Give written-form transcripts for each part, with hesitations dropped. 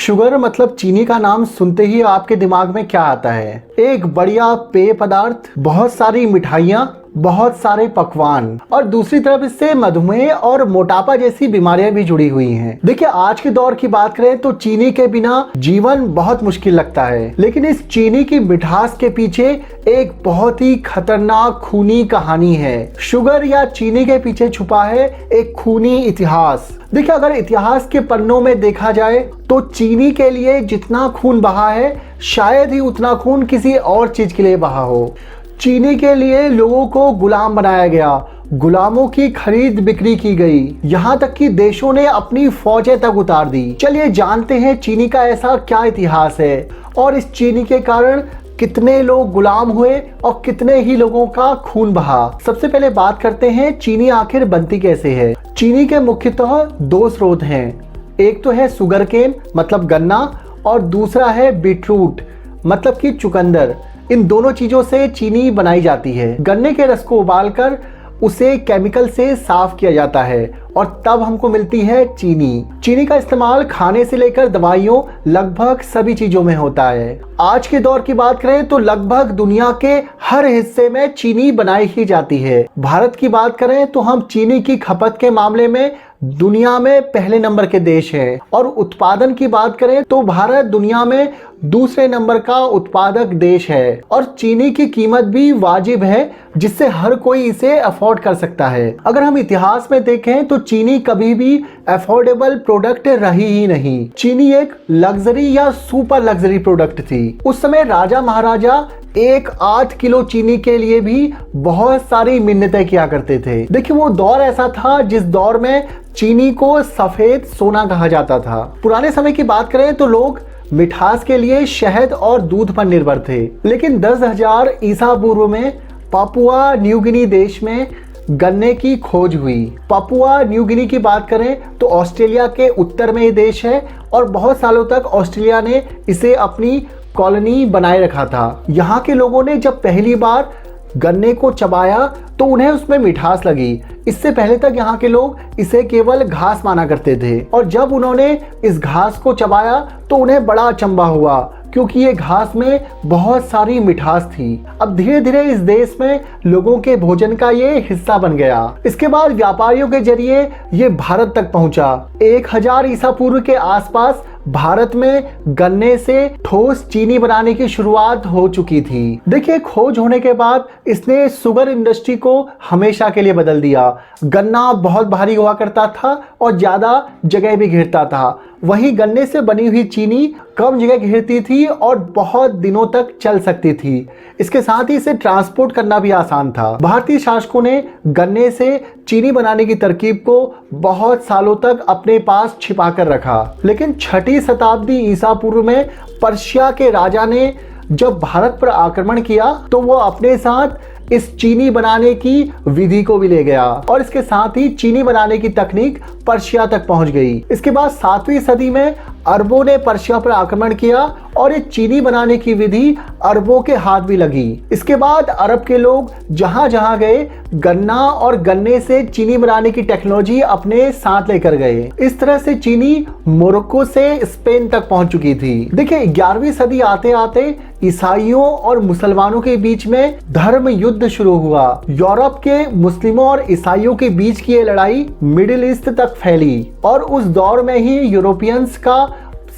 Sugar मतलब चीनी का नाम सुनते ही आपके दिमाग में क्या आता है? एक बढ़िया पेय पदार्थ, बहुत सारी मिठाइयाँ, बहुत सारे पकवान और दूसरी तरफ इससे मधुमेह और मोटापा जैसी बीमारियां भी जुड़ी हुई हैं। देखिए, आज के दौर की बात करें तो चीनी के बिना जीवन बहुत मुश्किल लगता है, लेकिन इस चीनी की मिठास के पीछे एक बहुत ही खतरनाक खूनी कहानी है। शुगर या चीनी के पीछे छुपा है एक खूनी इतिहास। देखिए, अगर इतिहास के पन्नों में देखा जाए तो चीनी के लिए जितना खून बहा है, शायद ही उतना खून किसी और चीज के लिए बहा हो। चीनी के लिए लोगों को गुलाम बनाया गया, गुलामों की खरीद बिक्री की गई, यहाँ तक कि देशों ने अपनी फौजें तक उतार दी। चलिए जानते हैं चीनी का ऐसा क्या इतिहास है और इस चीनी के कारण कितने लोग गुलाम हुए और कितने ही लोगों का खून बहा। सबसे पहले बात करते हैं चीनी आखिर बनती कैसे है। चीनी के मुख्यतः दो स्रोत हैं, एक तो है सुगरकेन मतलब गन्ना और दूसरा है बीटरूट मतलब कि चुकंदर। इन दोनों चीजों से चीनी बनाई जाती है। गन्ने के रस को उबालकर उसे केमिकल से साफ किया जाता है और तब हमको मिलती है चीनी। चीनी का इस्तेमाल खाने से लेकर दवाइयों लगभग सभी चीजों में होता है। आज के दौर की बात करें तो लगभग दुनिया के हर हिस्से में चीनी बनाई ही जाती है। भारत की बात करें तो हम चीनी की खपत के मामले में दुनिया में पहले नंबर के देश हैं और उत्पादन की बात करें तो भारत दुनिया में दूसरे नंबर का उत्पादक देश है और चीनी की कीमत भी वाजिब है, जिससे हर कोई इसे अफोर्ड कर सकता है। अगर हम इतिहास में देखें तो चीनी कभी भी अफोर्डेबल प्रोडक्ट रही ही नहीं। चीनी एक लग्जरी या सुपर लग्जरी प्रोडक्ट थी। उस समय राजा महाराजा एक 8 किलो चीनी के लिए भी बहुत सारी मिन्नतें किया करते थे। देखिए, वो दौर ऐसा था जिस दौर में चीनी को सफेद सोना कहा जाता था। पुराने समय की बात करें तो लोग मिठास के लिए शहद और दूध पर निर्भर थे, लेकिन 10,000 ईसा पूर्व में पापुआ न्यू गिनी देश में गन्ने की खोज हुई। पापुआ न्यू गिनी की बात करें तो ऑस्ट्रेलिया के उत्तर में ये देश है और बहुत सालों तक ऑस्ट्रेलिया ने इसे अपनी कॉलोनी बनाए रखा था। यहाँ के लोगों ने जब पहली बार गन्ने को चबाया तो उन्हें उसमें मिठास लगी। इससे पहले तक यहाँ के लोग इसे केवल घास माना करते थे और जब उन्होंने इस घास को चबाया तो उन्हें बड़ा अचंभा हुआ, क्योंकि ये घास में बहुत सारी मिठास थी। अब धीरे धीरे इस देश में लोगों के भोजन का ये हिस्सा बन गया। इसके बाद व्यापारियों के जरिए ये भारत तक पहुंचा। 1000 ईसा पूर्व के आसपास भारत में गन्ने से ठोस चीनी बनाने की शुरुआत हो चुकी थी। देखिए, खोज होने के बाद इसने शुगर इंडस्ट्री को हमेशा के लिए बदल दिया। गन्ना बहुत भारी हुआ करता था और ज्यादा जगह भी घेरता था, वहीं गन्ने से बनी हुई चीनी कम जगह घेरती थी और बहुत दिनों तक चल सकती थी। इसके साथ ही इसे ट्रांसपोर्ट करना भी आसान था। भारतीय शासकों ने गन्ने से चीनी बनाने की तरकीब को बहुत सालों तक अपने पास छिपा कर रखा, लेकिन 6वीं शताब्दी ईसा पूर्व में पर्शिया के राजा ने जब भारत पर आक्रमण किया तो वो अपने साथ इस चीनी बनाने की विधि को भी ले गया और इसके साथ ही चीनी बनाने की तकनीक पर्शिया तक पहुंच गई। इसके बाद 7वीं सदी में अरबों ने पर्शिया पर आक्रमण किया और ये चीनी बनाने की विधि अरबों के हाथ भी लगी। इसके बाद अरब के लोग जहां जहां गए गन्ना और गन्ने से चीनी बनाने की टेक्नोलॉजी अपने साथ लेकर गए। इस तरह से चीनी मोरक्को से स्पेन तक पहुंच चुकी थी। देखिए, 11वीं सदी आते आते ईसाइयों और मुसलमानों के बीच में धर्म युद्ध शुरू हुआ। यूरोप के मुस्लिमों और ईसाइयों के बीच की ये लड़ाई मिडिल ईस्ट तक फैली और उस दौर में ही यूरोपियंस का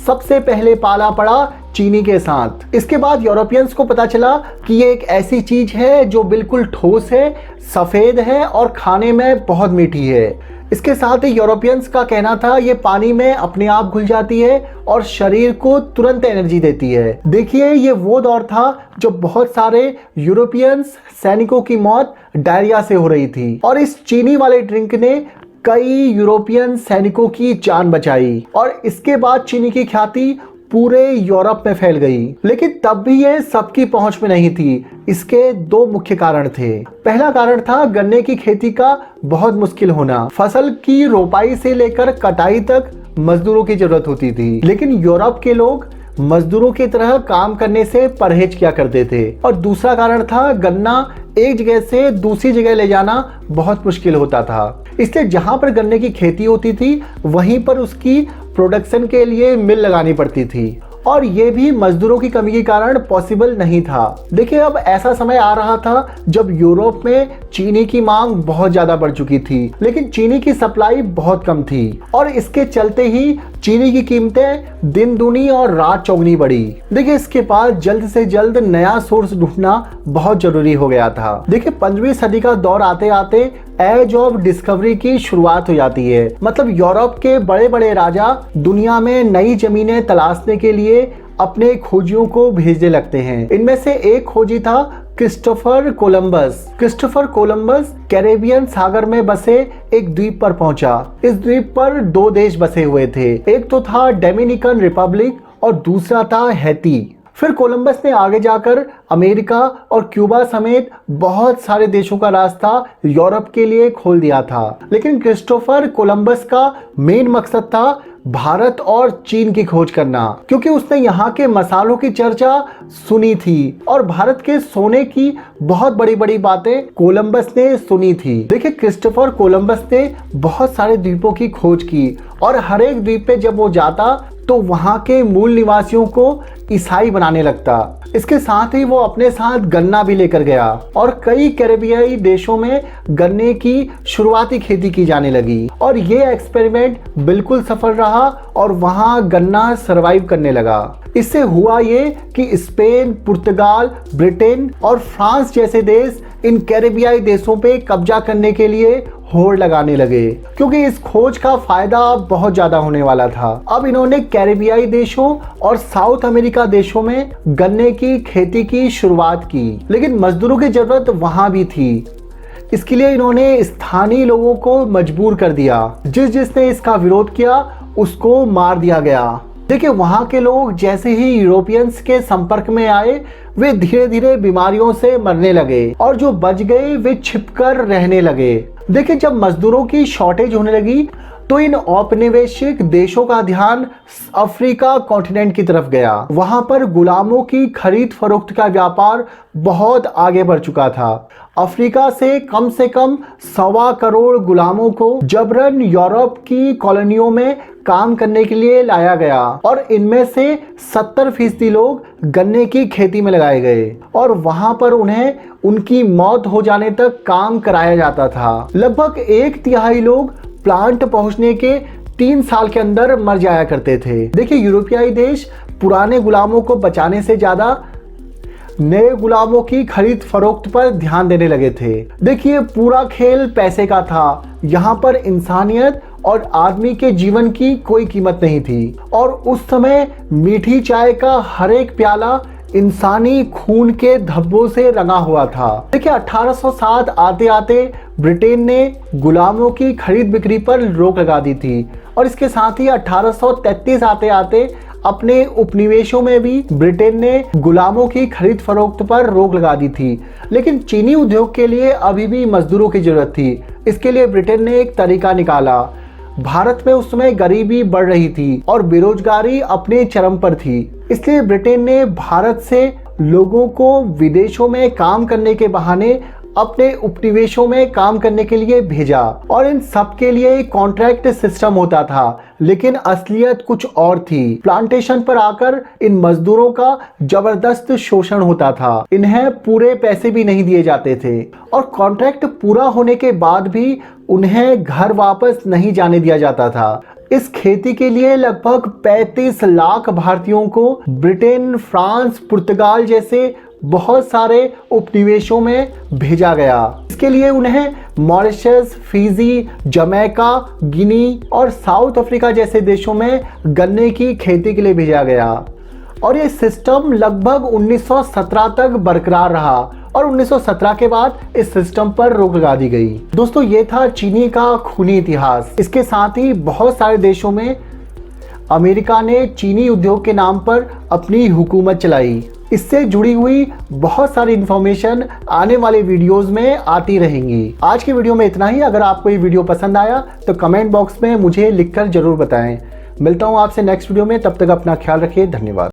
सबसे पहले पाला पड़ा चीनी के साथ। इसके बाद यूरोपियंस को पता चला कि ये एक ऐसी चीज है जो बिल्कुल ठोस है, सफेद है और खाने में बहुत मीठी है। इसके साथ ही यूरोपियंस का कहना था ये पानी में अपने आप घुल जाती है और शरीर को तुरंत एनर्जी देती है। देखिए, ये वो दौर था जब बहुत सारे यूरोपियंस सैनिकों की मौत डायरिया से हो रही थी और इस चीनी वाले ड्रिंक ने कई यूरोपियन सैनिकों की जान बचाई और इसके बाद चीनी की ख्याति पूरे यूरोप में फैल गई। लेकिन तब भी ये सबकी पहुंच में नहीं थी। इसके दो मुख्य कारण थे। पहला कारण था गन्ने की खेती का बहुत मुश्किल होना। फसल की रोपाई से लेकर कटाई तक मजदूरों की जरूरत होती थी, लेकिन यूरोप के लोग मजदूरों की तरह काम करने से परहेज किया करते थे। और दूसरा कारण था गन्ना एक जगह से दूसरी जगह ले जाना बहुत मुश्किल होता था, इसलिए जहां पर गन्ने की खेती होती थी वहीं पर उसकी प्रोडक्शन के लिए मिल लगानी पड़ती थी और ये भी मजदूरों की कमी के कारण पॉसिबल नहीं था। देखिए, अब ऐसा समय आ रहा था जब यूरोप में चीनी की मांग बहुत ज्यादा बढ़ चुकी थी, लेकिन चीनी की सप्लाई बहुत कम थी और इसके चलते ही चीनी की कीमतें दिन दूनी और रात चौगनी बढ़ी। देखिए, इसके बाद जल्द से जल्द नया सोर्स ढूंढना बहुत जरूरी हो गया था। देखिए, 15वीं सदी का दौर आते आते एज ऑफ डिस्कवरी की शुरुआत हो जाती है। मतलब यूरोप के बड़े बड़े राजा दुनिया में नई जमीनें तलाशने के लिए अपने खोजियों को भेजने लगते हैं। इनमें से एक खोजी था Christopher Columbus. Christopher Columbus Caribbean सागर में बसे एक द्वीप पर पहुंचा। इस द्वीप पर 2 देश बसे हुए थे, एक तो था डोमिनिकन रिपब्लिक और दूसरा था हैती। फिर कोलंबस ने आगे जाकर अमेरिका और क्यूबा समेत बहुत सारे देशों का रास्ता यूरोप के लिए खोल दिया था। लेकिन क्रिस्टोफर कोलंबस का मेन मकसद था भारत और चीन की खोज करना, क्योंकि उसने यहाँ के मसालों की चर्चा सुनी थी और भारत के सोने की बहुत बड़ी बड़ी बातें कोलंबस ने सुनी थी। देखिए, क्रिस्टोफर कोलंबस ने बहुत सारे द्वीपों की खोज की और हर एक द्वीप पे जब वो जाता तो वहां के मूल निवासियों को ईसाई बनाने लगता। इसके साथ ही वो अपने साथ गन्ना भी लेकर गया और कई कैरेबियाई देशों में गन्ने की शुरुआती खेती की जाने लगी और ये एक्सपेरिमेंट बिल्कुल सफल रहा और वहां गन्ना सरवाइव करने लगा। इससे हुआ ये कि स्पेन, पुर्तगाल, ब्रिटेन और फ्रांस जैसे देश इन कैरेबियाई देशों पे कब्जा करने के लिए होड़ लगाने लगे, क्योंकि इस खोज का फायदा बहुत ज्यादा होने वाला था। अब इन्होंने कैरेबियाई देशों और साउथ अमेरिका देशों में गन्ने की खेती की शुरुआत की, लेकिन मजदूरों की जरूरत वहां भी थी। इसके लिए इन्होंने स्थानीय लोगों को मजबूर कर दिया। जिसने इसका विरोध किया उसको मार दिया गया। देखिए, वहां के लोग जैसे ही यूरोपियंस के संपर्क में आए वे धीरे धीरे बीमारियों से मरने लगे और जो बच गए वे छिपकर रहने लगे। देखिए, जब मजदूरों की शॉर्टेज होने लगी तो इन औपनिवेशिक देशों का ध्यान अफ्रीका कॉन्टिनेंट की तरफ गया। वहां पर गुलामों की खरीद फरोख्त का व्यापार बहुत आगे बढ़ चुका था। अफ्रीका से कम 1.25 करोड़ गुलामों को जबरन यूरोप की कॉलोनियों में काम करने के लिए लाया गया और इनमें से 70% लोग गन्ने की खेती में लगाए गए और वहां पर उन्हें उनकी मौत हो जाने तक काम कराया जाता था। लगभग 1/3 लोग प्लांट पहुंचने के 3 साल के अंदर मर जाया करते थे। देखिए, यूरोपियाई देश पुराने गुलामों को बचाने से ज्यादा नए गुलामों की खरीद फरोख्त पर ध्यान देने लगे थे। देखिए, पूरा खेल पैसे का था। यहाँ पर इंसानियत और आदमी के जीवन की कोई कीमत नहीं थी और उस समय मीठी चाय का हर एक प्याला इंसानी खून के धब्बों से रंगा हुआ था। देखिए, 1807 आते आते ब्रिटेन ने गुलामों की खरीद बिक्री पर रोक लगा दी थी और इसके साथ ही 1833 आते आते अपने उपनिवेशों में भी ब्रिटेन ने गुलामों की खरीद फरोख्त पर रोक लगा दी थी। लेकिन चीनी उद्योग के लिए अभी भी मजदूरों की जरूरत थी। इसके लिए ब्रिटेन ने एक तरीका निकाला। भारत में उस समय गरीबी बढ़ रही थी और बेरोजगारी अपने चरम पर थी, इसलिए ब्रिटेन ने भारत से लोगों को विदेशों में काम करने के बहाने अपने उपनिवेशों में काम करने के लिए भेजा और इन सब के लिए कॉन्ट्रैक्ट सिस्टम होता था, लेकिन असलियत कुछ और थी। प्लांटेशन पर आकर इन मजदूरों का जबरदस्त शोषण होता था। इन्हें पूरे पैसे भी नहीं दिए जाते थे और कॉन्ट्रैक्ट पूरा होने के बाद भी उन्हें घर वापस नहीं जाने दिया जाता था। इस खेती के लिए लगभग 35 लाख भारतीयों को ब्रिटेन, फ्रांस, पुर्तगाल जैसे बहुत सारे उपनिवेशों में भेजा गया। इसके लिए उन्हें मॉरिशस, फिजी, जमैका, गिनी और साउथ अफ्रीका जैसे देशों में गन्ने की खेती के लिए भेजा गया और ये सिस्टम लगभग 1917 तक बरकरार रहा और 1917 के बाद इस सिस्टम पर रोक लगा दी गई। दोस्तों, ये था चीनी का खूनी इतिहास। इसके साथ ही बहुत सारे देशों में अमेरिका ने चीनी उद्योग के नाम पर अपनी हुकूमत चलाई। इससे जुड़ी हुई बहुत सारी इंफॉर्मेशन आने वाले वीडियोस में आती रहेंगी। आज की वीडियो में इतना ही। अगर आपको ये वीडियो पसंद आया तो कमेंट बॉक्स में मुझे लिखकर जरूर बताएं। मिलता हूँ आपसे नेक्स्ट वीडियो में, तब तक अपना ख्याल रखिए। धन्यवाद।